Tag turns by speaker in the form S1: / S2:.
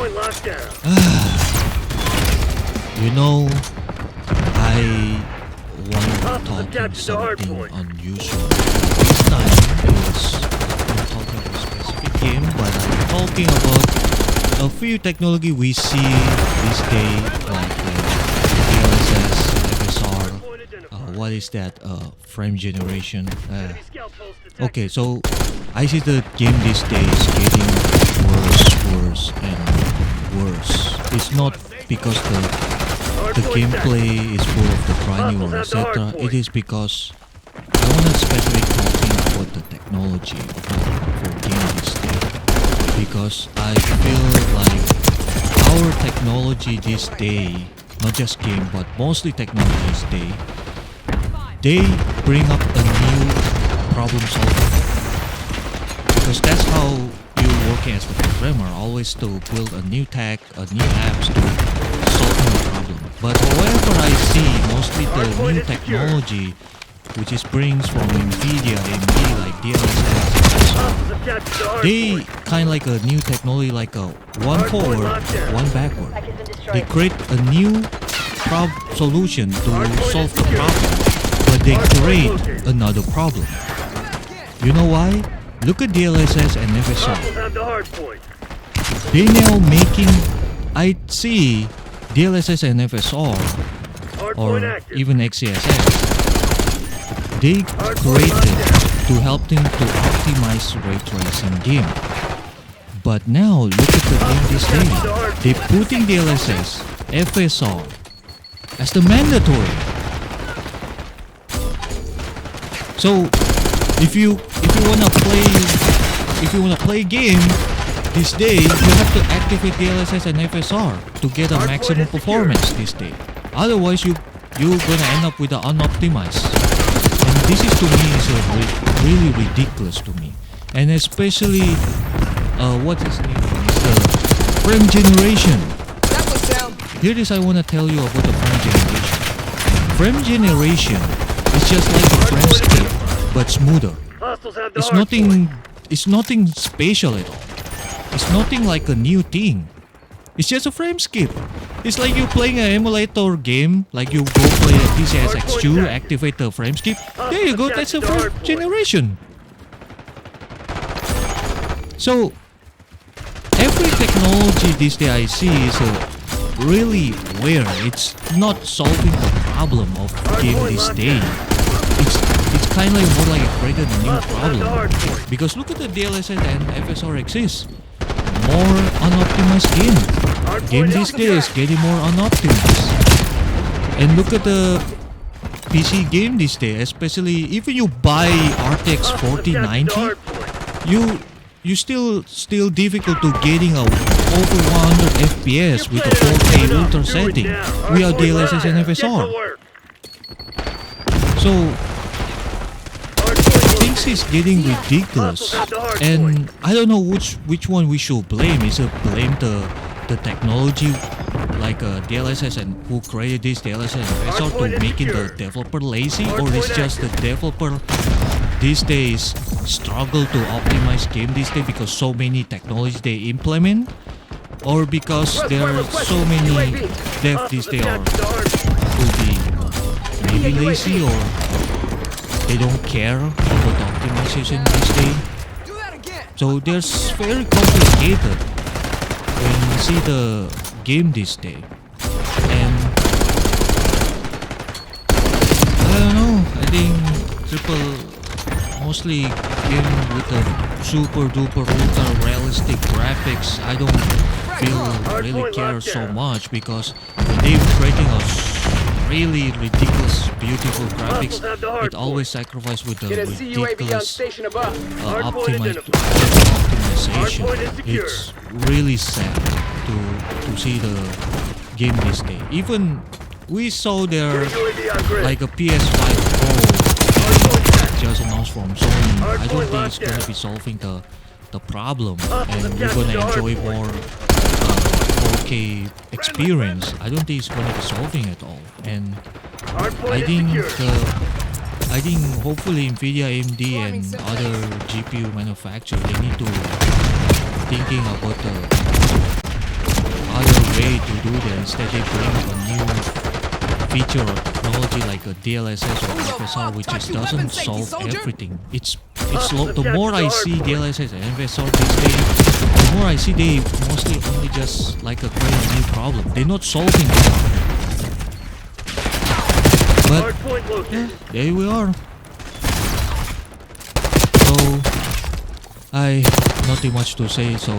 S1: Hardpoint lockdown.
S2: You know, I want to talk something unusual. This time is not talking about a specific game, but I'm talking about a few technology we see these days, like DLSS, FSR. What is that? Frame generation. Okay, so I see the game these days getting worse and worse. It's not because the gameplay is full of the grinding or etc. It is because I want to specifically talking about the technology for game these days. Because I feel like our technology this day, not just game but mostly technology this day, they bring up a new problem solver. Because that's how you're working as a programmer, always to build a new tech, a new apps to solve a problem. But however I see mostly the new technology which is brings from NVIDIA, AMD, like DLSS, they kind of like a new technology, like a one forward, one backward. They create a new solution to solve the problem, but they create another problem. You know why? Look at DLSS and FSR. They now making, I see DLSS and FSR, or even XeSS, they created to help them to optimize ray tracing game. But now look at the game this day. They're putting DLSS, FSR as the mandatory. So if you wanna play game this day, you have to activate DLSS and FSR to get a maximum performance this day. Otherwise you're gonna end up with an unoptimized. And this is to me is really ridiculous to me. And especially what is the frame generation. Here is I wanna tell you about the frame generation. Frame generation is just like a frame skip but smoother. It's nothing special at all. It's nothing like a new thing. It's just a frame skip. It's like you playing an emulator game, like you go play a PCSX2, activate the frame skip. There you go, that's a frame generation. So every technology this day I see is really weird. It's not solving the problem of game this day. It's kind of like more like creating a new problem. Because look at the DLSS and FSR exists. More unoptimized game. Game these days getting more unoptimized. And look at the PC game these days, especially even you buy RTX 4090, you still difficult to getting a over 100 FPS with a 4K ultra setting without DLSS and FSR. So things is getting ridiculous, and I don't know which one we should blame. Is it blame the technology like DLSS and who created this DLSS and FSR to making the developer lazy, or is just the developer these days struggle to optimize game these days because so many technologies they implement, or because there are so many devs these days are could be maybe lazy, or they don't care about the optimization these days. So there's very complicated when you see the game this day. And I don't know, I think mostly game with the super duper ultra realistic graphics, I don't really care so much, because when they're creating a really ridiculous beautiful graphics, it always sacrifices with the ridiculous optimization. It's really sad to see the game this day. Even we saw there like a PS5 Pro just announced from Sony. I don't think it's gonna be solving the problem, and we're gonna enjoy more 4K experience. I don't think it's gonna be solving it all. And I think hopefully NVIDIA, AMD, and other GPU manufacturers, they need to thinking about way to do that. Instead, they bring up a new feature or technology like a DLSS or FSR, which just doesn't solve everything. The more I see DLSS and FSR these days, the more I see they mostly only just like create a new problem. They're not solving the problem. But yeah, there we are. So I nothing much to say. So